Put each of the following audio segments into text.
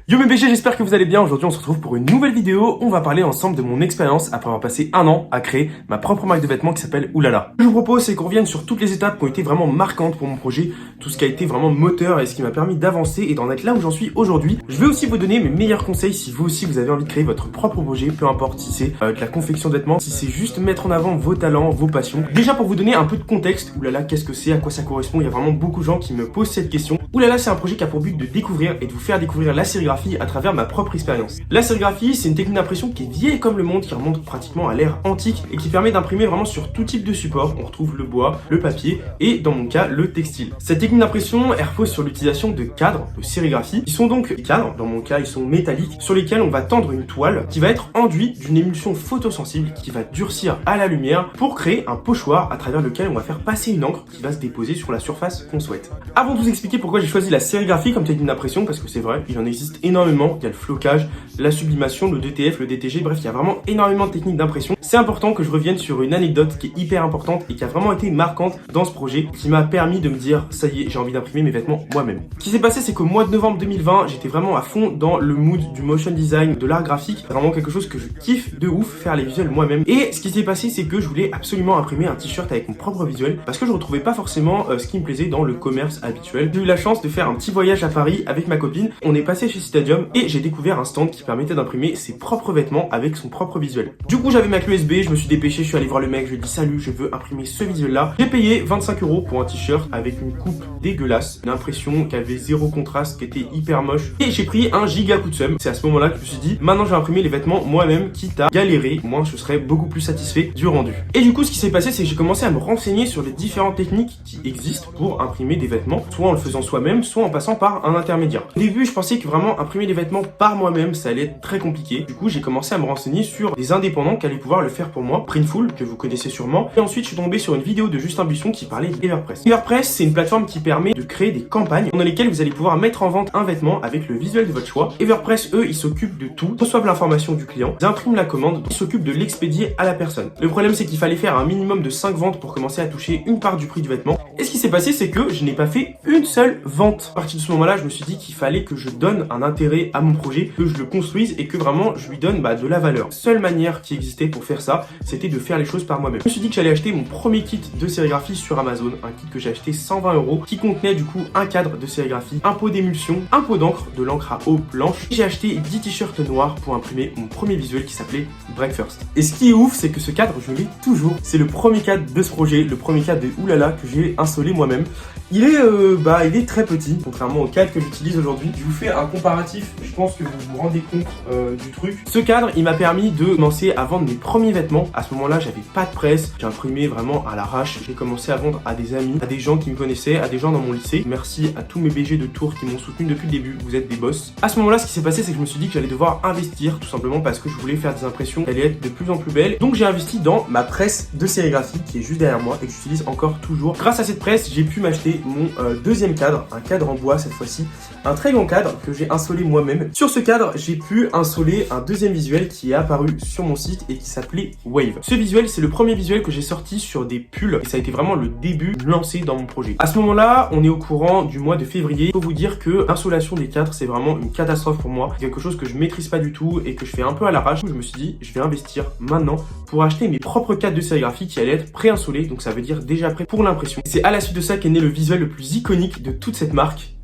Yo mes BG, j'espère que vous allez bien. Aujourd'hui on se retrouve pour une nouvelle vidéo. On va parler ensemble de mon expérience après avoir passé un an à créer ma propre marque de vêtements qui s'appelle Oulala. Ce que je vous propose, c'est qu'on revienne sur toutes les étapes qui ont été vraiment marquantes pour mon projet, tout ce qui a été vraiment moteur et ce qui m'a permis d'avancer et d'en être là où j'en suis aujourd'hui. Je vais aussi vous donner mes meilleurs conseils si vous aussi vous avez envie de créer votre propre projet, peu importe si c'est de la confection de vêtements, si c'est juste mettre en avant vos talents, vos passions. Déjà pour vous donner un peu de contexte, Oulala, qu'est-ce que c'est, à quoi ça correspond? Il y a vraiment beaucoup de gens qui me posent cette question. Oulala, c'est un projet qui a pour but de découvrir et de vous faire découvrir la sérigraphie à travers ma propre expérience. La sérigraphie, c'est une technique d'impression qui est vieille comme le monde, qui remonte pratiquement à l'ère antique et qui permet d'imprimer vraiment sur tout type de support. On retrouve le bois, le papier et dans mon cas, le textile. Cette technique d'impression, elle repose sur l'utilisation de cadres de sérigraphie qui sont donc des cadres, dans mon cas, ils sont métalliques, sur lesquels on va tendre une toile qui va être enduite d'une émulsion photosensible qui va durcir à la lumière pour créer un pochoir à travers lequel on va faire passer une encre qui va se déposer sur la surface qu'on souhaite. Avant de vous expliquer pourquoi j'ai choisi la sérigraphie comme technique d'impression, parce que c'est vrai, il en existe énormément. Il y a le flocage, la sublimation, le DTF, le DTG, bref, il y a vraiment énormément de techniques d'impression. C'est important que je revienne sur une anecdote qui est hyper importante et qui a vraiment été marquante dans ce projet, qui m'a permis de me dire, ça y est, j'ai envie d'imprimer mes vêtements moi-même. Ce qui s'est passé, c'est qu'au mois de novembre 2020, j'étais vraiment à fond dans le mood du motion design, de l'art graphique, vraiment quelque chose que je kiffe de ouf, faire les visuels moi-même. Et ce qui s'est passé, c'est que je voulais absolument imprimer un t-shirt avec mon propre visuel, parce que je retrouvais pas forcément ce qui me plaisait dans le commerce habituel. J'ai eu la chance de faire un petit voyage à Paris avec ma copine. On est passé chez Citadium et j'ai découvert un stand qui permettait d'imprimer ses propres vêtements avec son propre visuel. Du coup, j'avais ma clé USB, je me suis dépêché, je suis allé voir le mec, je lui ai dit salut, je veux imprimer ce visuel là. J'ai payé 25 € pour un t-shirt avec une coupe dégueulasse, une impression qui avait zéro contraste, qui était hyper moche. Et j'ai pris un giga coup de seum. C'est à ce moment-là que je me suis dit, maintenant je vais imprimer les vêtements moi-même, quitte à galérer, moi je serais beaucoup plus satisfait du rendu. Et du coup, ce qui s'est passé, c'est que j'ai commencé à me renseigner sur les différentes techniques qui existent pour imprimer des vêtements, soit en le faisant soi-même, soit en passant par un intermédiaire. Au début, je pensais que vraiment imprimer des vêtements par moi-même, ça allait être très compliqué. Du coup, j'ai commencé à me renseigner sur des indépendants qui allaient pouvoir le faire pour moi. Printful, que vous connaissez sûrement. Et ensuite, je suis tombé sur une vidéo de Justin Buisson qui parlait d'Everpress. Everpress, c'est une plateforme qui permet de créer des campagnes dans lesquelles vous allez pouvoir mettre en vente un vêtement avec le visuel de votre choix. Everpress, eux, ils s'occupent de tout, reçoivent l'information du client, ils impriment la commande, ils s'occupent de l'expédier à la personne. Le problème, c'est qu'il fallait faire un minimum de 5 ventes pour commencer à toucher une part du prix du vêtement. Et ce qui s'est passé, c'est que je n'ai pas fait une seule vente. À partir de ce moment-là, je me suis dit qu'il fallait que je donne un intérêt à mon projet, que je le construise et que vraiment je lui donne de la valeur. Seule manière qui existait pour faire ça, c'était de faire les choses par moi-même. Je me suis dit que j'allais acheter mon premier kit de sérigraphie sur Amazon, un kit que j'ai acheté 120 €, qui contenait du coup un cadre de sérigraphie, un pot d'émulsion, un pot d'encre, de l'encre à eau blanche. J'ai acheté 10 t-shirts noirs pour imprimer mon premier visuel qui s'appelait Breakfast. Et ce qui est ouf, c'est que ce cadre, je l'ai toujours. C'est le premier cadre de ce projet, le premier cadre de Oulala que j'ai installé moi-même. Il est très petit, contrairement au cadre que j'utilise aujourd'hui. Je vous fais un comparatif, je pense que vous vous rendez compte du truc. Ce cadre, il m'a permis de commencer à vendre mes premiers vêtements. À ce moment-là, j'avais pas de presse, j'ai imprimé vraiment à l'arrache. J'ai commencé à vendre à des amis, à des gens qui me connaissaient, à des gens dans mon lycée. Merci à tous mes BG de Tours qui m'ont soutenu depuis le début, vous êtes des boss. À ce moment-là, ce qui s'est passé, c'est que je me suis dit que j'allais devoir investir, tout simplement parce que je voulais faire des impressions qui allaient être de plus en plus belles. Donc j'ai investi dans ma presse de sérigraphie qui est juste derrière moi et que j'utilise encore toujours. Grâce à cette presse, j'ai pu m'acheter mon deuxième cadre, un cadre en bois cette fois-ci, un très grand cadre que j'ai insolé moi-même. Sur ce cadre, j'ai pu insoler un deuxième visuel qui est apparu sur mon site et qui s'appelait Wave. Ce visuel, c'est le premier visuel que j'ai sorti sur des pulls et ça a été vraiment le début lancé dans mon projet. À ce moment-là, on est au courant du mois de février. Il faut vous dire que l'insolation des cadres, c'est vraiment une catastrophe pour moi. C'est quelque chose que je maîtrise pas du tout et que je fais un peu à l'arrache. Je me suis dit, je vais investir maintenant pour acheter mes propres cadres de sérigraphie qui allaient être pré-insolés, donc ça veut dire déjà prêt pour l'impression. C'est à la suite de ça qu'est né le visuel le plus iconique de toute cette marque,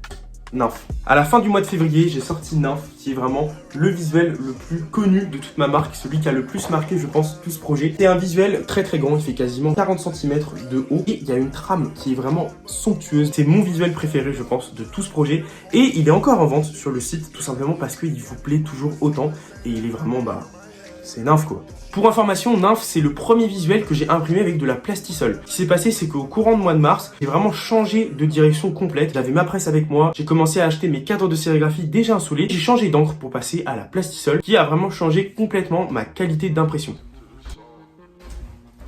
Nymph. À la fin du mois de février, j'ai sorti Nymph, qui est vraiment le visuel le plus connu de toute ma marque, celui qui a le plus marqué, je pense, tout ce projet. C'est un visuel très très grand, il fait quasiment 40 cm de haut et il y a une trame qui est vraiment somptueuse. C'est mon visuel préféré, je pense, de tout ce projet et il est encore en vente sur le site, tout simplement parce qu'il vous plaît toujours autant et il est vraiment, c'est Nymph quoi. Pour information, Nymph, c'est le premier visuel que j'ai imprimé avec de la plastisol. Ce qui s'est passé, c'est qu'au courant du mois de mars, j'ai vraiment changé de direction complète. J'avais ma presse avec moi, j'ai commencé à acheter mes cadres de sérigraphie déjà insolés. J'ai changé d'encre pour passer à la plastisol, qui a vraiment changé complètement ma qualité d'impression.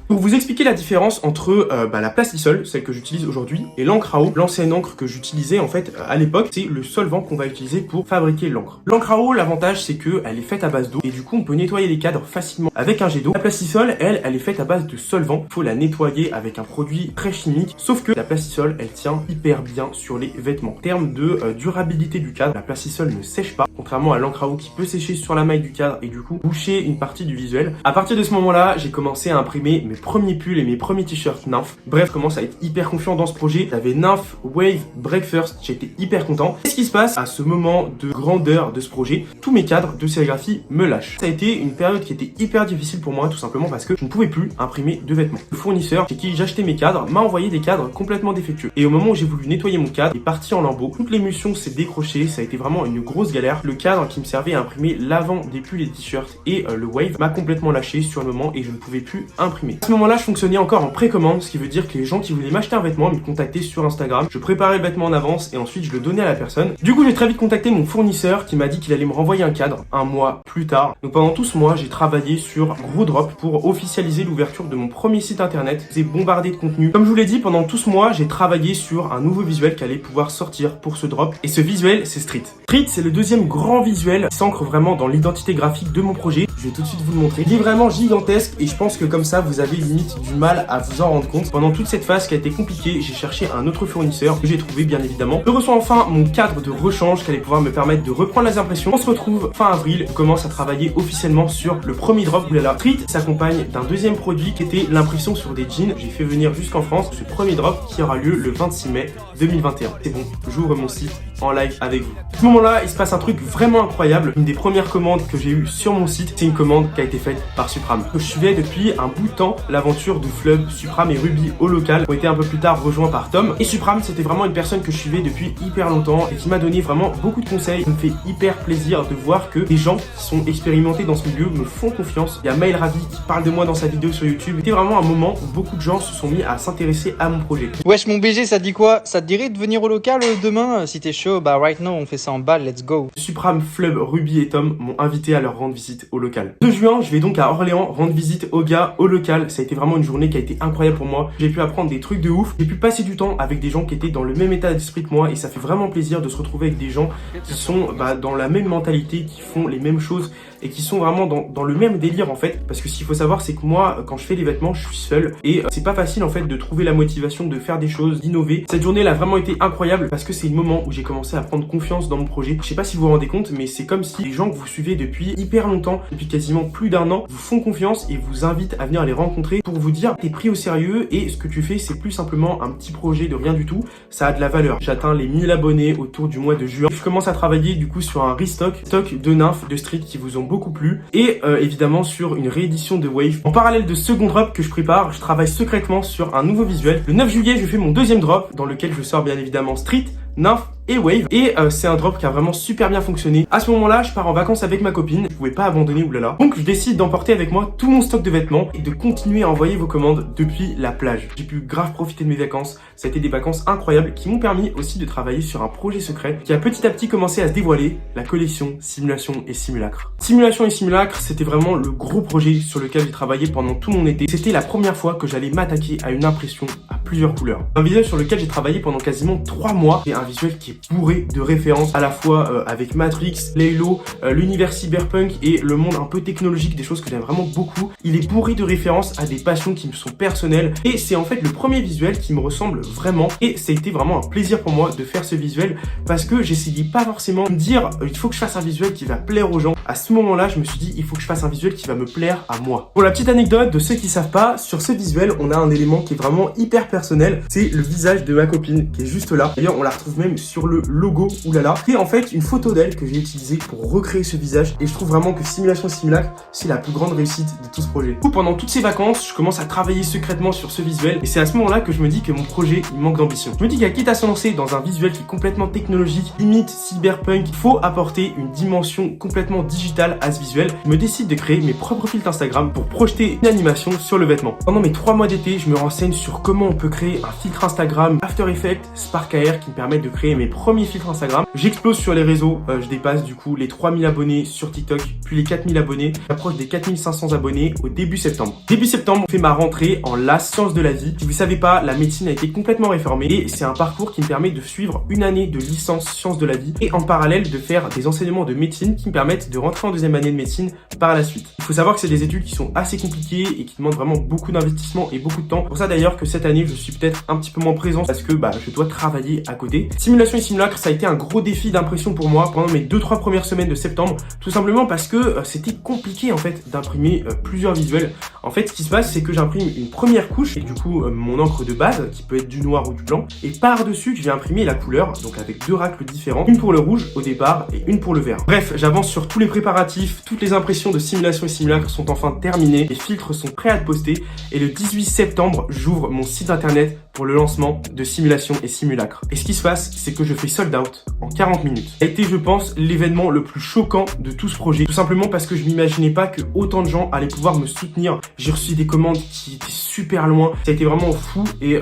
Pour vous expliquer la différence entre la plastisol, celle que j'utilise aujourd'hui, et l'encre à eau, l'ancienne encre que j'utilisais en fait à l'époque, c'est le solvant qu'on va utiliser pour fabriquer l'encre. L'encre à eau, l'avantage c'est qu'elle est faite à base d'eau et du coup on peut nettoyer les cadres facilement avec un jet d'eau. La plastisol, elle est faite à base de solvant. Il faut la nettoyer avec un produit très chimique, sauf que la plastisol, elle tient hyper bien sur les vêtements. En termes de durabilité du cadre, la plastisol ne sèche pas, contrairement à l'encre à eau qui peut sécher sur la maille du cadre et du coup boucher une partie du visuel. À partir de ce moment-là, j'ai commencé à imprimer mes premiers pulls et mes premiers t-shirts Nymph. Bref, je commence à être hyper confiant dans ce projet. J'avais Nymph, Wave, Breakfast, j'étais hyper content. Et ce qui se passe à ce moment de grandeur de ce projet, tous mes cadres de sérigraphie me lâchent. Ça a été une période qui était hyper difficile pour moi, tout simplement parce que je ne pouvais plus imprimer de vêtements. Le fournisseur chez qui j'achetais mes cadres m'a envoyé des cadres complètement défectueux. Et au moment où j'ai voulu nettoyer mon cadre, il est parti en lambeaux. Toute l'émulsion s'est décrochée, ça a été vraiment une grosse galère. Le cadre qui me servait à imprimer l'avant des pulls et des t-shirts et le Wave m'a complètement lâché sur le moment et je ne pouvais plus imprimer. À ce moment-là, je fonctionnais encore en précommande, ce qui veut dire que les gens qui voulaient m'acheter un vêtement me contactaient sur Instagram. Je préparais le vêtement en avance et ensuite je le donnais à la personne. Du coup, j'ai très vite contacté mon fournisseur qui m'a dit qu'il allait me renvoyer un cadre un mois plus tard. Donc pendant tout ce mois, j'ai travaillé sur Gros Drop pour officialiser l'ouverture de mon premier site internet. J'ai bombardé de contenu. Comme je vous l'ai dit, pendant tout ce mois, j'ai travaillé sur un nouveau visuel qui allait pouvoir sortir pour ce drop. Et ce visuel, c'est Street. Street, c'est le deuxième grand visuel qui s'ancre vraiment dans l'identité graphique de mon projet. Je vais tout de suite vous le montrer. Il est vraiment gigantesque et je pense que comme ça, vous avez limite du mal à vous en rendre compte. Pendant toute cette phase qui a été compliquée, j'ai cherché un autre fournisseur que j'ai trouvé bien évidemment. Je reçois enfin mon cadre de rechange qui allait pouvoir me permettre de reprendre les impressions. On se retrouve fin avril, on commence à travailler officiellement sur le premier drop. Oulala. Street s'accompagne d'un deuxième produit qui était l'impression sur des jeans. J'ai fait venir jusqu'en France ce premier drop qui aura lieu le 26 mai 2021. C'est bon, j'ouvre mon site en live avec vous. À ce moment-là, il se passe un truc vraiment incroyable. Une des premières commandes que j'ai eues sur mon site, c'est une commande qui a été faite par Supram. Je suivais depuis un bout de temps l'aventure de Flub, Supram et Ruby au local, qui ont été un peu plus tard rejoints par Tom. Et Supram, c'était vraiment une personne que je suivais depuis hyper longtemps et qui m'a donné vraiment beaucoup de conseils. Ça me fait hyper plaisir de voir que des gens qui sont expérimentés dans ce milieu me font confiance. Il y a Maël Ravi qui parle de moi dans sa vidéo sur YouTube. C'était vraiment un moment où beaucoup de gens se sont mis à s'intéresser à mon projet. Wesh mon BG, ça te dit quoi? Ça te dirait de venir au local demain? Si t'es chaud, bah right now on fait ça en balle, let's go. Supram, Flub, Ruby et Tom m'ont invité à leur rendre visite au local. 2 juin, je vais donc à Orléans rendre visite aux gars au local. Ça a été vraiment une journée qui a été incroyable pour moi. J'ai pu apprendre des trucs de ouf. J'ai pu passer du temps avec des gens qui étaient dans le même état d'esprit que moi et ça fait vraiment plaisir de se retrouver avec des gens qui sont dans la même mentalité, qui font les mêmes choses et qui sont vraiment dans le même délire en fait. Parce que ce qu'il faut savoir, c'est que moi, quand je fais les vêtements, je suis seul et c'est pas facile en fait de trouver la motivation de faire des choses, d'innover. Cette journée elle a vraiment été incroyable parce que c'est le moment où j'ai commencé à prendre confiance dans mon projet. Je sais pas si vous vous rendez compte, mais c'est comme si les gens que vous suivez depuis hyper longtemps, depuis quasiment plus d'1 an, vous font confiance et vous invitent à venir les rencontrer pour vous dire t'es pris au sérieux et ce que tu fais c'est plus simplement un petit projet de rien du tout, ça a de la valeur. J'atteins les 1000 abonnés autour du mois de juin. Je commence à travailler du coup sur un restock de Nymph, de Street qui vous ont beaucoup plu et évidemment sur une réédition de Wave. En parallèle de second drop que je prépare, je travaille secrètement sur un nouveau visuel. Le 9 juillet, je fais mon deuxième drop dans lequel je sors bien évidemment Street, Nymph et Wave et c'est un drop qui a vraiment super bien fonctionné. À ce moment-là, je pars en vacances avec ma copine, je pouvais pas abandonner oulala. Donc je décide d'emporter avec moi tout mon stock de vêtements et de continuer à envoyer vos commandes depuis la plage. J'ai pu grave profiter de mes vacances, ça a été des vacances incroyables qui m'ont permis aussi de travailler sur un projet secret qui a petit à petit commencé à se dévoiler, la collection Simulation et Simulacre. Simulation et Simulacre, c'était vraiment le gros projet sur lequel j'ai travaillé pendant tout mon été. C'était la première fois que j'allais m'attaquer à une impression à plusieurs couleurs. Un visuel sur lequel j'ai travaillé pendant quasiment 3 mois et un visuel qui est bourré de références à la fois avec Matrix, Laylo, l'univers cyberpunk et le monde un peu technologique, des choses que j'aime vraiment beaucoup. Il est bourré de références à des passions qui me sont personnelles et c'est en fait le premier visuel qui me ressemble vraiment et ça a été vraiment un plaisir pour moi de faire ce visuel parce que j'essayais pas forcément de me dire il faut que je fasse un visuel qui va plaire aux gens. À ce moment-là, je me suis dit il faut que je fasse un visuel qui va me plaire à moi. Pour la petite anecdote de ceux qui savent pas, sur ce visuel, on a un élément qui est vraiment hyper personnel, c'est le visage de ma copine qui est juste là. D'ailleurs, on la retrouve même sur le logo, oulala. C'est en fait une photo d'elle que j'ai utilisée pour recréer ce visage et je trouve vraiment que Simulation Simulacre, c'est la plus grande réussite de tout ce projet. Du coup, pendant toutes ces vacances, je commence à travailler secrètement sur ce visuel et c'est à ce moment-là que je me dis que mon projet, il manque d'ambition. Je me dis qu'à quitte à se lancer dans un visuel qui est complètement technologique, limite cyberpunk, il faut apporter une dimension complètement digitale à ce visuel. Je me décide de créer mes propres filtres Instagram pour projeter une animation sur le vêtement. Pendant mes 3 mois d'été, je me renseigne sur comment on peut créer un filtre Instagram After Effects, Spark AR qui me permettent de créer mes premiers filtres Instagram. J'explose sur les réseaux, je dépasse du coup les 3000 abonnés sur TikTok, puis les 4000 abonnés. J'approche des 4500 abonnés au début septembre. Début septembre, je fais ma rentrée en LAS Sciences de la vie. Si vous savez pas, la médecine a été complètement réformée et c'est un parcours qui me permet de suivre une année de licence Sciences de la vie et en parallèle de faire des enseignements de médecine qui me permettent de rentrer en deuxième année de médecine par la suite. Il faut savoir que c'est des études qui sont assez compliquées et qui demandent vraiment beaucoup d'investissement et beaucoup de temps. Pour ça d'ailleurs que cette année, je suis peut-être un petit peu moins présent parce que je dois travailler à côté. Simulation et simulacre, ça a été un gros défi d'impression pour moi pendant mes 2-3 premières semaines de septembre, tout simplement parce que c'était compliqué en fait d'imprimer plusieurs visuels. En fait, ce qui se passe, c'est que j'imprime une première couche et du coup mon encre de base qui peut être du noir ou du blanc et par-dessus, je vais imprimer la couleur, donc avec 2 racles différents, une pour le rouge au départ et une pour le vert. Bref, j'avance sur tous les préparatifs, toutes les impressions de simulation et simulacre sont enfin terminées, les filtres sont prêts à être postés et le 18 septembre, j'ouvre mon site internet pour le lancement de simulation et simulacre. Et ce qui se passe, c'est que je fais sold out en 40 minutes. Ça a été, je pense, l'événement le plus choquant de tout ce projet. Tout simplement parce que je m'imaginais pas que autant de gens allaient pouvoir me soutenir. J'ai reçu des commandes qui étaient super loin. Ça a été vraiment fou et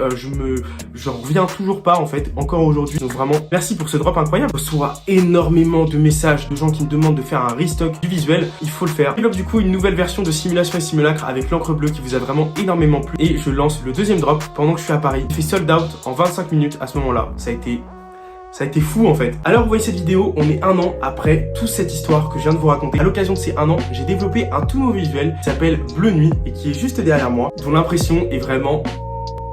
j'en reviens toujours pas en fait, encore aujourd'hui. Donc vraiment, merci pour ce drop incroyable. Je reçois énormément de messages de gens qui me demandent de faire un restock du visuel. Il faut le faire. Je développe du coup une nouvelle version de simulation et simulacre avec l'encre bleue qui vous a vraiment énormément plu. Et je lance le deuxième drop pendant que je suis à Paris. J'ai fait sold out en 25 minutes à ce moment-là. Ça a été fou en fait. Alors vous voyez cette vidéo, on est 1 an après toute cette histoire que je viens de vous raconter. À l'occasion de ces 1 an, j'ai développé un tout nouveau visuel qui s'appelle Bleu Nuit et qui est juste derrière moi, dont l'impression est vraiment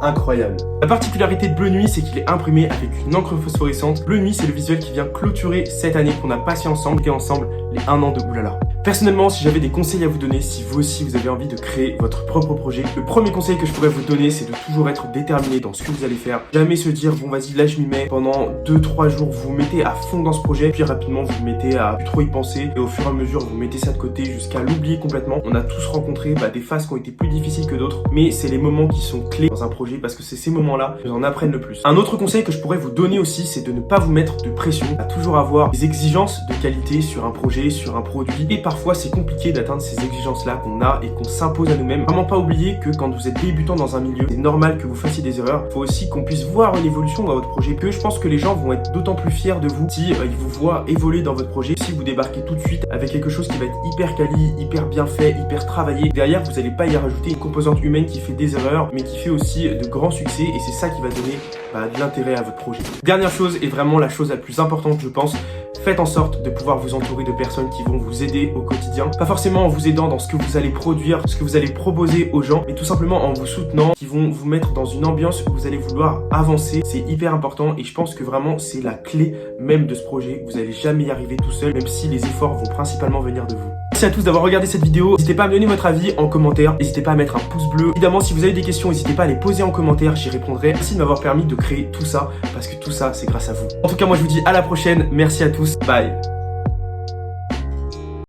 incroyable. La particularité de Bleu Nuit, c'est qu'il est imprimé avec une encre phosphorescente. Bleu Nuit, c'est le visuel qui vient clôturer cette année qu'on a passé ensemble et ensemble les 1 an de Oulala. Personnellement, si j'avais des conseils à vous donner, si vous aussi vous avez envie de créer votre propre projet, le premier conseil que je pourrais vous donner, c'est de toujours être déterminé dans ce que vous allez faire. Jamais se dire, bon vas-y, là je m'y mets. Pendant 2-3 jours, vous vous mettez à fond dans ce projet, puis rapidement vous vous mettez à plus trop y penser. Et au fur et à mesure, vous mettez ça de côté jusqu'à l'oublier complètement. On a tous rencontré des phases qui ont été plus difficiles que d'autres, mais c'est les moments qui sont clés dans un projet parce que c'est ces moments-là qui nous en apprennent le plus. Un autre conseil que je pourrais vous donner aussi, c'est de ne pas vous mettre de pression, à toujours avoir des exigences de qualité sur un projet, sur un produit. Et parfois, c'est compliqué d'atteindre ces exigences-là qu'on a et qu'on s'impose à nous-mêmes. Vraiment pas oublier que quand vous êtes débutant dans un milieu, c'est normal que vous fassiez des erreurs. Il faut aussi qu'on puisse voir une évolution dans votre projet. Que je pense que les gens vont être d'autant plus fiers de vous si ils vous voient évoluer dans votre projet. Si vous débarquez tout de suite avec quelque chose qui va être hyper quali, hyper bien fait, hyper travaillé, derrière vous n'allez pas y rajouter une composante humaine qui fait des erreurs, mais qui fait aussi de grands succès et c'est ça qui va donner de l'intérêt à votre projet. Dernière chose et vraiment la chose la plus importante, je pense, faites en sorte de pouvoir vous entourer de personnes qui vont vous aider au quotidien. Pas forcément en vous aidant dans ce que vous allez produire, ce que vous allez proposer aux gens, mais tout simplement en vous soutenant, qui vont vous mettre dans une ambiance où vous allez vouloir avancer. C'est hyper important et je pense que vraiment c'est la clé même de ce projet. Vous n'allez jamais y arriver tout seul, même si les efforts vont principalement venir de vous. Merci à tous d'avoir regardé cette vidéo. N'hésitez pas à me donner votre avis en commentaire. N'hésitez pas à mettre un pouce bleu. Évidemment, si vous avez des questions, n'hésitez pas à les poser en commentaire. J'y répondrai. Merci de m'avoir permis de créer tout ça parce que tout ça, c'est grâce à vous. En tout cas, moi, je vous dis à la prochaine. Merci à tous. Bye.